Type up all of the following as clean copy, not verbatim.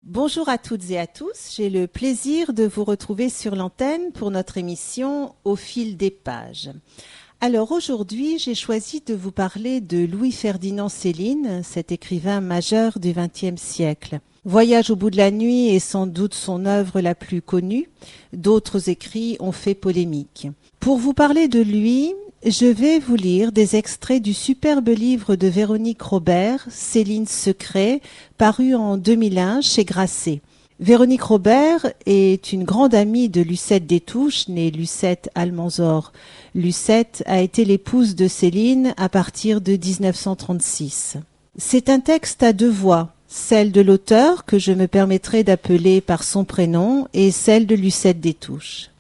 Bonjour à toutes et à tous, j'ai le plaisir de vous retrouver sur l'antenne pour notre émission Au fil des pages. Alors aujourd'hui, j'ai choisi de vous parler de Louis-Ferdinand Céline, cet écrivain majeur du XXe siècle. Voyage au bout de la nuit est sans doute son œuvre la plus connue. D'autres écrits ont fait polémique. Pour vous parler de lui, je vais vous lire des extraits du superbe livre de Véronique Robert, Céline Secret, paru en 2001 chez Grasset. Véronique Robert est une grande amie de Lucette Détouche, née Lucette Almanzor. Lucette a été l'épouse de Céline à partir de 1936. C'est un texte à deux voix, celle de l'auteur, que je me permettrai d'appeler par son prénom, et celle de Lucette Détouche.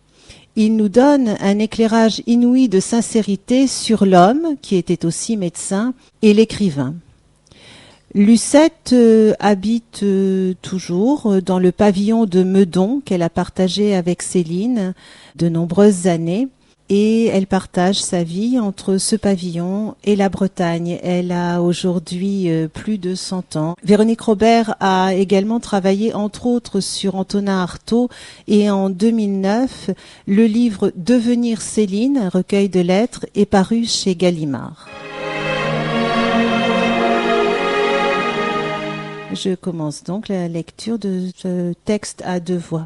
Il nous donne un éclairage inouï de sincérité sur l'homme, qui était aussi médecin, et l'écrivain. Lucette habite toujours dans le pavillon de Meudon qu'elle a partagé avec Céline de nombreuses années. Et elle partage sa vie entre ce pavillon et la Bretagne. Elle a aujourd'hui plus de 100 ans. Véronique Robert a également travaillé entre autres sur Antonin Artaud et en 2009, le livre Devenir Céline, un recueil de lettres, est paru chez Gallimard. Je commence donc la lecture de ce texte à deux voix.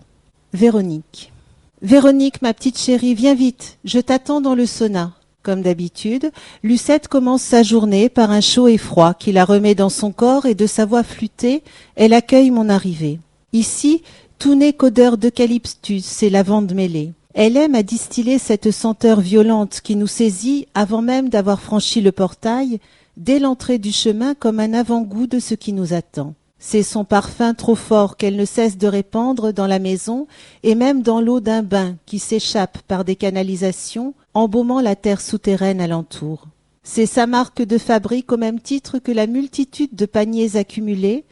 Véronique. Véronique, ma petite chérie, viens vite, je t'attends dans le sauna. Comme d'habitude, Lucette commence sa journée par un chaud et froid qui la remet dans son corps et de sa voix flûtée, elle accueille mon arrivée. Ici, tout n'est qu'odeur d'eucalyptus et lavande mêlée. Elle aime à distiller cette senteur violente qui nous saisit avant même d'avoir franchi le portail, dès l'entrée du chemin comme un avant-goût de ce qui nous attend. C'est son parfum trop fort qu'elle ne cesse de répandre dans la maison et même dans l'eau d'un bain qui s'échappe par des canalisations, embaumant la terre souterraine alentour. C'est sa marque de fabrique au même titre que la multitude de paniers accumulés,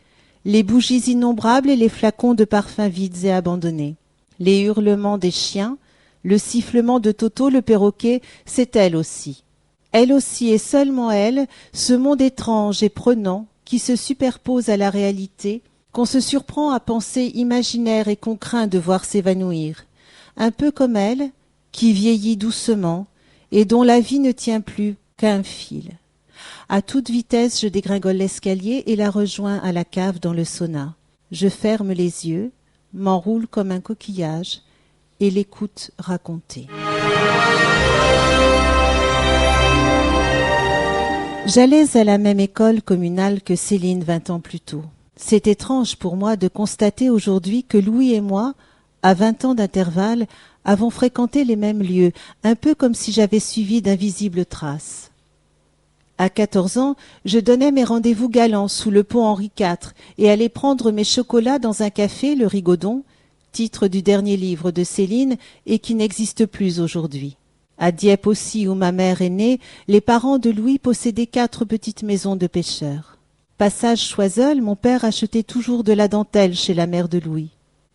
les bougies innombrables et les flacons de parfums vides et abandonnés. Les hurlements des chiens, le sifflement de Toto le perroquet, c'est elle aussi. Elle aussi et seulement elle, ce monde étrange et prenant, qui se superpose à la réalité, qu'on se surprend à penser imaginaire et qu'on craint de voir s'évanouir. Un peu comme elle, qui vieillit doucement et dont la vie ne tient plus qu'à un fil. À toute vitesse, je dégringole l'escalier et la rejoins à la cave dans le sauna. Je ferme les yeux, m'enroule comme un coquillage et l'écoute raconter. J'allais à la même école communale que Céline 20 ans plus tôt. C'est étrange pour moi de constater aujourd'hui que Louis et moi, à 20 ans d'intervalle, avons fréquenté les mêmes lieux, un peu comme si j'avais suivi d'invisibles traces. À 14 ans, je donnais mes rendez-vous galants sous le pont Henri IV et allais prendre mes chocolats dans un café, le Rigaudon, titre du dernier livre de Céline et qui n'existe plus aujourd'hui. À Dieppe aussi, où ma mère est née, les parents de Louis possédaient 4 petites maisons de pêcheurs. Passage Choiseul, mon père achetait toujours de la dentelle chez la mère de Louis.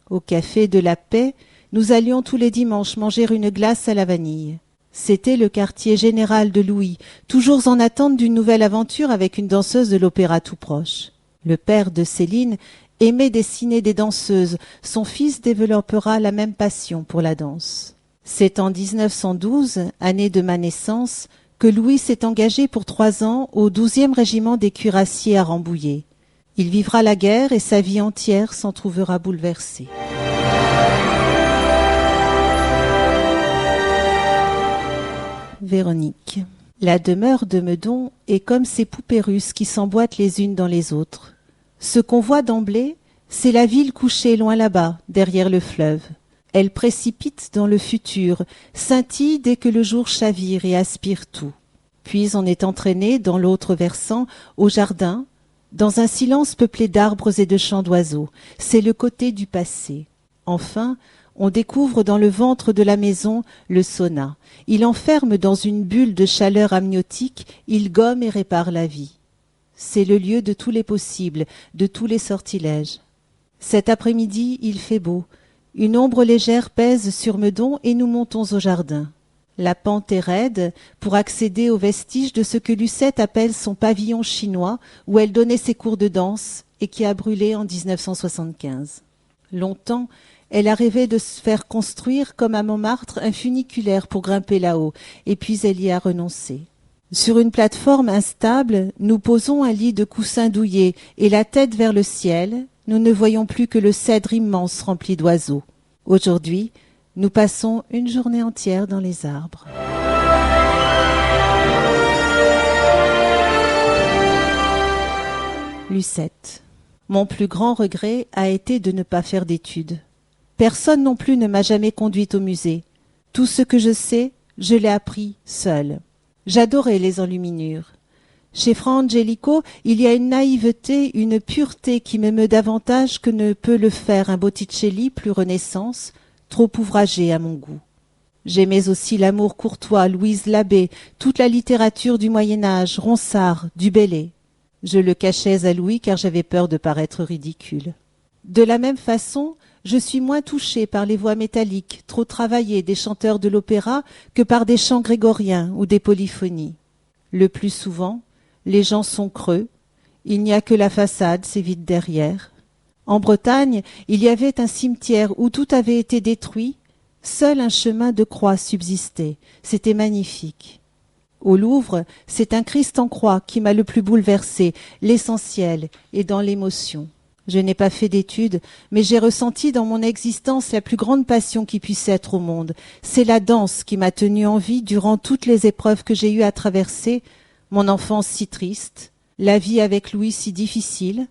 Au café de la Paix, nous allions tous les dimanches manger une glace à la vanille. C'était le quartier général de Louis, toujours en attente d'une nouvelle aventure avec une danseuse de l'opéra tout proche. Le père de Céline aimait dessiner des danseuses. Son fils développera la même passion pour la danse. C'est en 1912, année de ma naissance, que Louis s'est engagé pour 3 ans au 12e régiment des cuirassiers à Rambouillet. Il vivra la guerre et sa vie entière s'en trouvera bouleversée. Véronique. La demeure de Meudon est comme ces poupées russes qui s'emboîtent les unes dans les autres. Ce qu'on voit d'emblée, c'est la ville couchée loin là-bas, derrière le fleuve. Elle précipite dans le futur, scintille dès que le jour chavire et aspire tout. Puis on est entraîné dans l'autre versant, au jardin, dans un silence peuplé d'arbres et de chants d'oiseaux. C'est le côté du passé. Enfin, on découvre dans le ventre de la maison le sauna. Il enferme dans une bulle de chaleur amniotique, il gomme et répare la vie. C'est le lieu de tous les possibles, de tous les sortilèges. Cet après-midi, il fait beau. Une ombre légère pèse sur Meudon et nous montons au jardin. La pente est raide pour accéder aux vestiges de ce que Lucette appelle son pavillon chinois où elle donnait ses cours de danse et qui a brûlé en 1975. Longtemps, elle a rêvé de se faire construire, comme à Montmartre, un funiculaire pour grimper là-haut, et puis elle y a renoncé. Sur une plateforme instable, nous posons un lit de coussins douillés, et la tête vers le ciel, nous ne voyons plus que le cèdre immense rempli d'oiseaux. Aujourd'hui, nous passons une journée entière dans les arbres. Lucette. Mon plus grand regret a été de ne pas faire d'études. Personne non plus ne m'a jamais conduite au musée. Tout ce que je sais, je l'ai appris seule. J'adorais les enluminures. Chez Fra Angelico, il y a une naïveté, une pureté qui m'émeut davantage que ne peut le faire un Botticelli plus Renaissance, trop ouvragé à mon goût. J'aimais aussi l'amour courtois, Louise Labbé, toute la littérature du Moyen-Âge, Ronsard, Du Bellay. Je le cachais à Louis car j'avais peur de paraître ridicule. De la même façon, je suis moins touchée par les voix métalliques, trop travaillées des chanteurs de l'opéra que par des chants grégoriens ou des polyphonies. Le plus souvent, les gens sont creux, il n'y a que la façade, c'est vide derrière. En Bretagne, il y avait un cimetière où tout avait été détruit, seul un chemin de croix subsistait, c'était magnifique. Au Louvre, c'est un Christ en croix qui m'a le plus bouleversé, l'essentiel est dans l'émotion. Je n'ai pas fait d'études, mais j'ai ressenti dans mon existence la plus grande passion qui puisse être au monde. C'est la danse qui m'a tenue en vie durant toutes les épreuves que j'ai eues à traverser, mon enfance si triste, la vie avec Louis si difficile,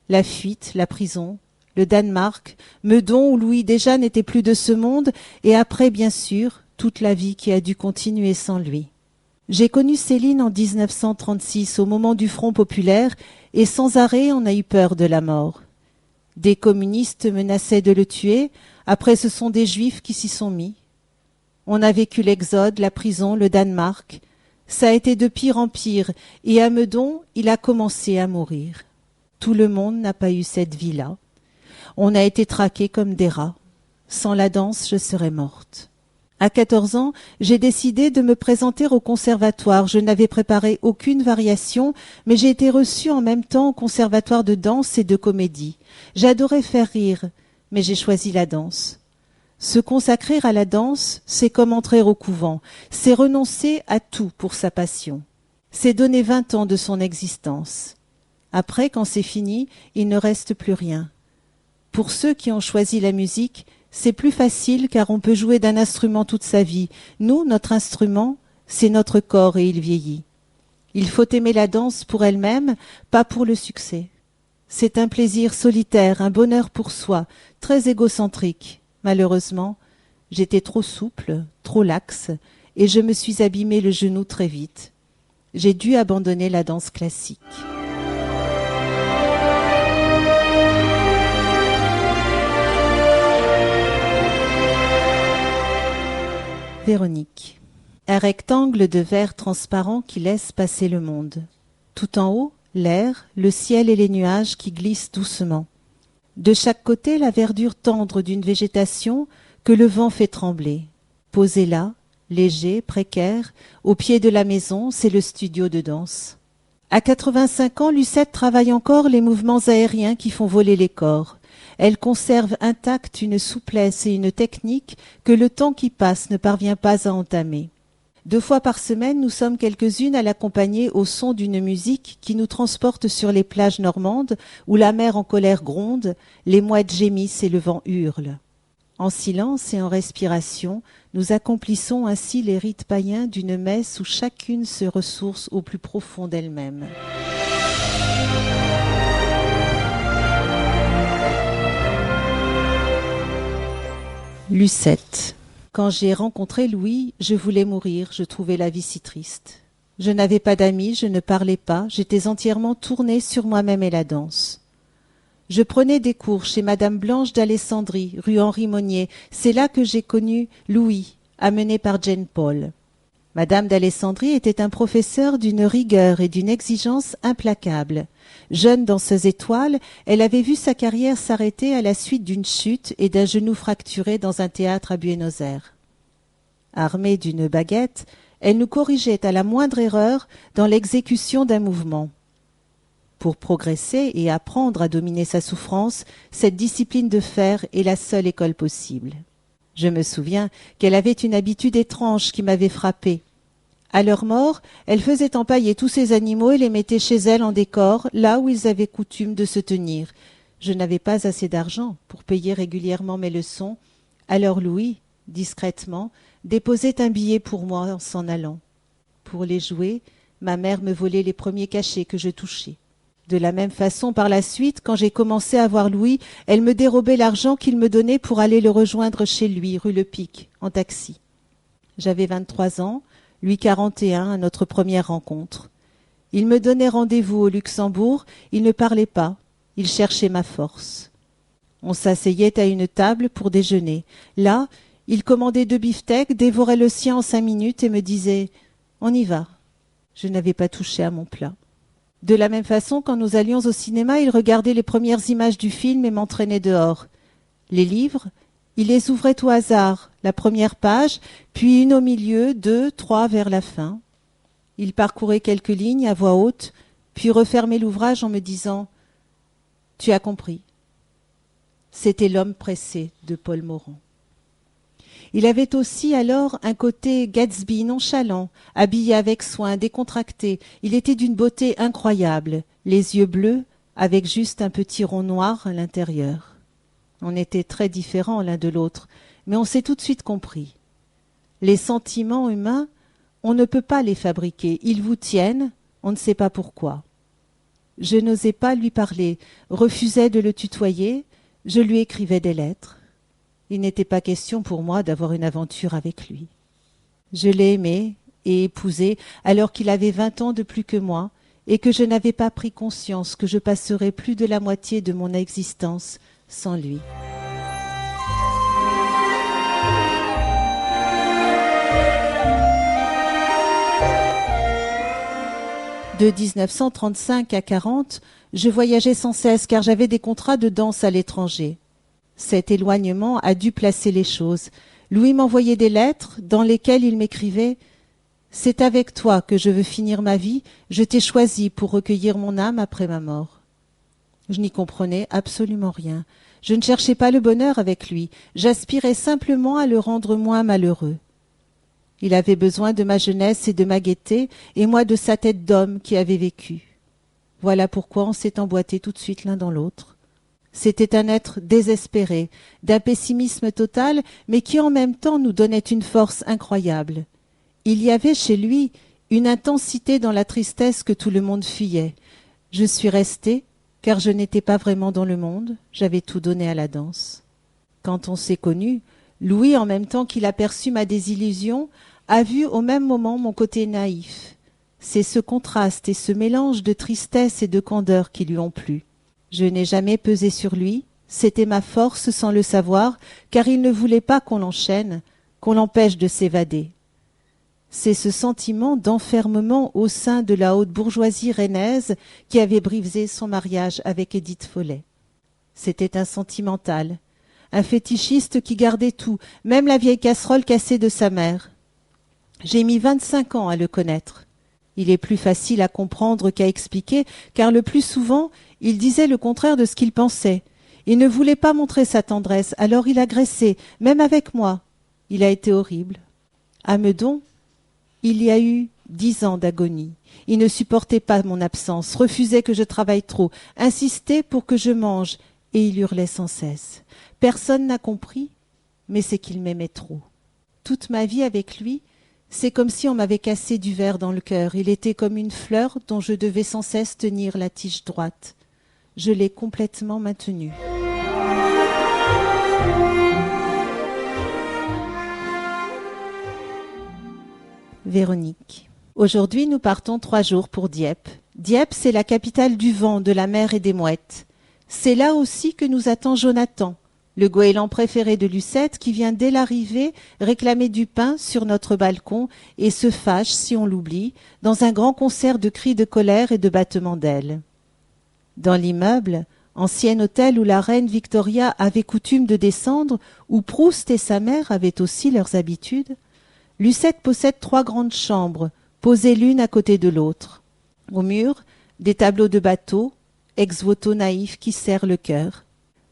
la fuite, la prison, le Danemark, Meudon où Louis déjà n'était plus de ce monde, et après, bien sûr, toute la vie qui a dû continuer sans lui. J'ai connu Céline en 1936, au moment du Front populaire, et sans arrêt on a eu peur de la mort. Des communistes menaçaient de le tuer, après ce sont des juifs qui s'y sont mis. On a vécu l'exode, la prison, le Danemark. Ça a été de pire en pire, et à Meudon, il a commencé à mourir. Tout le monde n'a pas eu cette vie-là. On a été traqués comme des rats. Sans la danse, je serais morte. À 14 ans, j'ai décidé de me présenter au conservatoire. Je n'avais préparé aucune variation, mais j'ai été reçue en même temps au conservatoire de danse et de comédie. J'adorais faire rire, mais j'ai choisi la danse. Se consacrer à la danse, c'est comme entrer au couvent, c'est renoncer à tout pour sa passion. C'est donner 20 ans de son existence. Après, quand c'est fini, il ne reste plus rien. Pour ceux qui ont choisi la musique, c'est plus facile car on peut jouer d'un instrument toute sa vie. Nous, notre instrument, c'est notre corps et il vieillit. Il faut aimer la danse pour elle-même, pas pour le succès. C'est un plaisir solitaire, un bonheur pour soi, très égocentrique. Malheureusement, j'étais trop souple, trop laxe, et je me suis abîmé le genou très vite. J'ai dû abandonner la danse classique. Véronique. Un rectangle de verre transparent qui laisse passer le monde. Tout en haut, l'air, le ciel et les nuages qui glissent doucement. De chaque côté, la verdure tendre d'une végétation que le vent fait trembler. Posé là, léger, précaire, au pied de la maison, c'est le studio de danse. À 85 ans, Lucette travaille encore les mouvements aériens qui font voler les corps. Elle conserve intacte une souplesse et une technique que le temps qui passe ne parvient pas à entamer. 2 fois par semaine, nous sommes quelques-unes à l'accompagner au son d'une musique qui nous transporte sur les plages normandes où la mer en colère gronde, les mouettes gémissent et le vent hurle. En silence et en respiration, nous accomplissons ainsi les rites païens d'une messe où chacune se ressource au plus profond d'elle-même. Lucette. Quand j'ai rencontré Louis, je voulais mourir, je trouvais la vie si triste. Je n'avais pas d'amis, je ne parlais pas, j'étais entièrement tournée sur moi-même et la danse. Je prenais des cours chez Madame Blanche d'Alessandrie, rue Henri Monnier. C'est là que j'ai connu Louis, amené par Jane Paul. Madame d'Alessandrie était un professeur d'une rigueur et d'une exigence implacables. Jeune danseuse étoile, elle avait vu sa carrière s'arrêter à la suite d'une chute et d'un genou fracturé dans un théâtre à Buenos Aires. Armée d'une baguette, elle nous corrigeait à la moindre erreur dans l'exécution d'un mouvement. Pour progresser et apprendre à dominer sa souffrance, cette discipline de fer est la seule école possible. Je me souviens qu'elle avait une habitude étrange qui m'avait frappée. À leur mort, elle faisait empailler tous ces animaux et les mettait chez elle en décor, là où ils avaient coutume de se tenir. Je n'avais pas assez d'argent pour payer régulièrement mes leçons, alors Louis, discrètement, déposait un billet pour moi en s'en allant. Pour les jouer, ma mère me volait les premiers cachets que je touchais. De la même façon, par la suite, quand j'ai commencé à voir Louis, elle me dérobait l'argent qu'il me donnait pour aller le rejoindre chez lui, rue Le Pic, en taxi. J'avais 23 ans, lui 41 à notre première rencontre. Il me donnait rendez-vous au Luxembourg, il ne parlait pas, il cherchait ma force. On s'asseyait à une table pour déjeuner. Là, il commandait 2 beefsteaks, dévorait le sien en 5 minutes et me disait « On y va ». Je n'avais pas touché à mon plat. De la même façon, quand nous allions au cinéma, il regardait les premières images du film et m'entraînait dehors. Les livres, il les ouvrait au hasard, la première page, puis une au milieu, 2, 3 vers la fin. Il parcourait quelques lignes à voix haute, puis refermait l'ouvrage en me disant « Tu as compris ». C'était L'homme pressé de Paul Morand. Il avait aussi alors un côté Gatsby nonchalant, habillé avec soin, décontracté. Il était d'une beauté incroyable, les yeux bleus, avec juste un petit rond noir à l'intérieur. On était très différents l'un de l'autre, mais on s'est tout de suite compris. Les sentiments humains, on ne peut pas les fabriquer. Ils vous tiennent, on ne sait pas pourquoi. Je n'osais pas lui parler, refusais de le tutoyer, je lui écrivais des lettres. Il n'était pas question pour moi d'avoir une aventure avec lui. Je l'ai aimé et épousé alors qu'il avait 20 ans de plus que moi et que je n'avais pas pris conscience que je passerais plus de la moitié de mon existence sans lui. De 1935 à 40, je voyageais sans cesse car j'avais des contrats de danse à l'étranger. Cet éloignement a dû placer les choses. Louis m'envoyait des lettres dans lesquelles il m'écrivait « C'est avec toi que je veux finir ma vie, je t'ai choisi pour recueillir mon âme après ma mort. » Je n'y comprenais absolument rien. Je ne cherchais pas le bonheur avec lui, j'aspirais simplement à le rendre moins malheureux. Il avait besoin de ma jeunesse et de ma gaieté, et moi de sa tête d'homme qui avait vécu. Voilà pourquoi on s'est emboîté tout de suite l'un dans l'autre. C'était un être désespéré, d'un pessimisme total, mais qui en même temps nous donnait une force incroyable. Il y avait chez lui une intensité dans la tristesse que tout le monde fuyait. Je suis restée, car je n'étais pas vraiment dans le monde, j'avais tout donné à la danse. Quand on s'est connus, Louis, en même temps qu'il aperçut ma désillusion, a vu au même moment mon côté naïf. C'est ce contraste et ce mélange de tristesse et de candeur qui lui ont plu. Je n'ai jamais pesé sur lui, c'était ma force sans le savoir, car il ne voulait pas qu'on l'enchaîne, qu'on l'empêche de s'évader. C'est ce sentiment d'enfermement au sein de la haute bourgeoisie rennaise qui avait brisé son mariage avec Édith Follet. C'était un sentimental, un fétichiste qui gardait tout, même la vieille casserole cassée de sa mère. J'ai mis 25 ans à le connaître. Il est plus facile à comprendre qu'à expliquer, car le plus souvent, il disait le contraire de ce qu'il pensait. Il ne voulait pas montrer sa tendresse, alors il agressait, même avec moi. Il a été horrible. À Meudon, il y a eu 10 ans d'agonie. Il ne supportait pas mon absence, refusait que je travaille trop, insistait pour que je mange, et il hurlait sans cesse. Personne n'a compris, mais c'est qu'il m'aimait trop. Toute ma vie avec lui, c'est comme si on m'avait cassé du verre dans le cœur. Il était comme une fleur dont je devais sans cesse tenir la tige droite. Je l'ai complètement maintenu. Véronique. Aujourd'hui, nous partons 3 jours pour Dieppe. Dieppe, c'est la capitale du vent, de la mer et des mouettes. C'est là aussi que nous attend Jonathan, le goéland préféré de Lucette qui vient dès l'arrivée réclamer du pain sur notre balcon et se fâche si on l'oublie, dans un grand concert de cris de colère et de battements d'ailes. Dans l'immeuble, ancien hôtel où la reine Victoria avait coutume de descendre, où Proust et sa mère avaient aussi leurs habitudes, Lucette possède 3 grandes chambres, posées l'une à côté de l'autre. Au mur, des tableaux de bateaux, ex-voto naïfs qui serrent le cœur.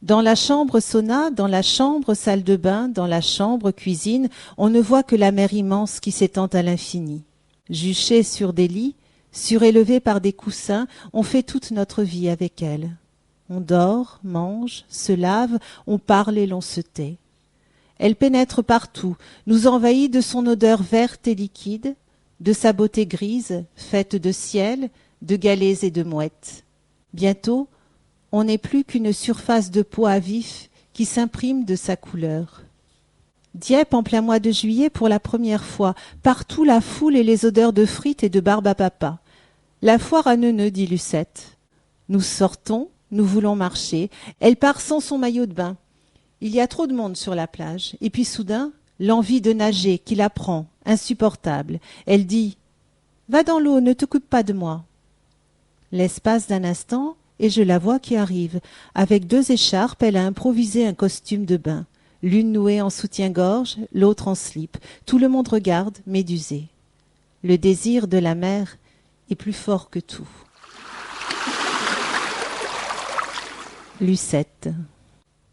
Dans la chambre sauna, dans la chambre salle de bain, dans la chambre cuisine, on ne voit que la mer immense qui s'étend à l'infini. Juchés sur des lits, surélevés par des coussins, on fait toute notre vie avec elle. On dort, mange, se lave, on parle et l'on se tait. Elle pénètre partout, nous envahit de son odeur verte et liquide, de sa beauté grise, faite de ciel, de galets et de mouettes. Bientôt, on n'est plus qu'une surface de peau à vif qui s'imprime de sa couleur. Dieppe en plein mois de juillet pour la première fois, partout la foule et les odeurs de frites et de barbe à papa. La foire à Neuneu, dit Lucette. Nous sortons, nous voulons marcher. Elle part sans son maillot de bain. Il y a trop de monde sur la plage. Et puis soudain, l'envie de nager qui la prend, insupportable. Elle dit « Va dans l'eau, ne t'occupe pas de moi ». L'espace d'un instant, et je la vois qui arrive. Avec 2 écharpes, elle a improvisé un costume de bain. L'une nouée en soutien-gorge, l'autre en slip. Tout le monde regarde, médusé. Le désir de la mer est plus fort que tout. Lucette.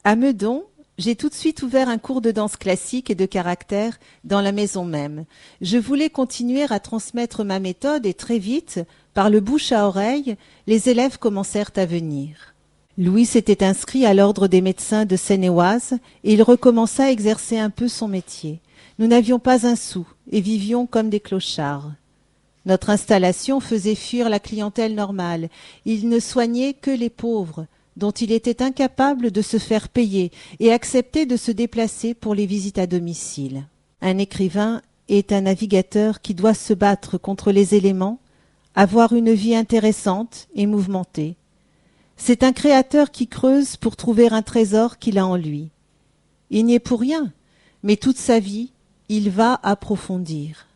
À Meudon, j'ai tout de suite ouvert un cours de danse classique et de caractère dans la maison même. Je voulais continuer à transmettre ma méthode et très vite, par le bouche à oreille, les élèves commencèrent à venir. Louis s'était inscrit à l'ordre des médecins de Seine-et-Oise et il recommença à exercer un peu son métier. Nous n'avions pas un sou et vivions comme des clochards. Notre installation faisait fuir la clientèle normale. Il ne soignait que les pauvres, dont il était incapable de se faire payer et acceptait de se déplacer pour les visites à domicile. Un écrivain est un navigateur qui doit se battre contre les éléments, avoir une vie intéressante et mouvementée. C'est un créateur qui creuse pour trouver un trésor qu'il a en lui. Il n'y est pour rien, mais toute sa vie, il va approfondir.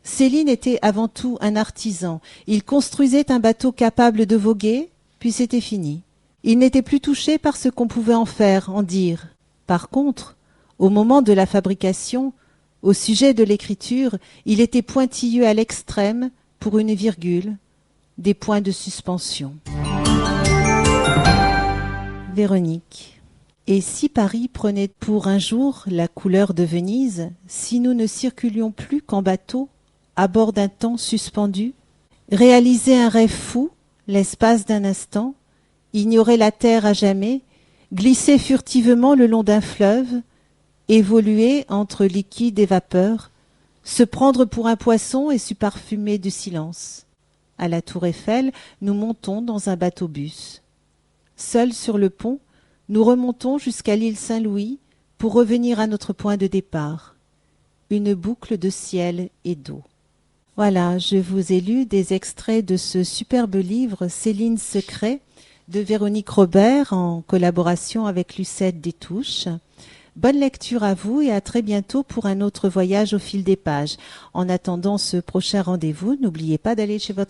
Céline était avant tout un artisan. Il construisait un bateau capable de voguer, puis c'était fini. Il n'était plus touché par ce qu'on pouvait en faire, en dire. Par contre, au moment de la fabrication, au sujet de l'écriture, il était pointilleux à l'extrême pour une virgule, des points de suspension. Véronique. Et si Paris prenait pour un jour la couleur de Venise, si nous ne circulions plus qu'en bateau, à bord d'un temps suspendu, réaliser un rêve fou, l'espace d'un instant, ignorer la terre à jamais, glisser furtivement le long d'un fleuve, évoluer entre liquide et vapeur, se prendre pour un poisson et s'y parfumer du silence. À la Tour Eiffel, nous montons dans un bateau-bus. Seuls sur le pont, nous remontons jusqu'à l'île Saint-Louis pour revenir à notre point de départ. Une boucle de ciel et d'eau. Voilà, je vous ai lu des extraits de ce superbe livre « Céline Secret » de Véronique Robert en collaboration avec Lucette Détouche. Bonne lecture à vous et à très bientôt pour un autre voyage au fil des pages. En attendant ce prochain rendez-vous, n'oubliez pas d'aller chez votre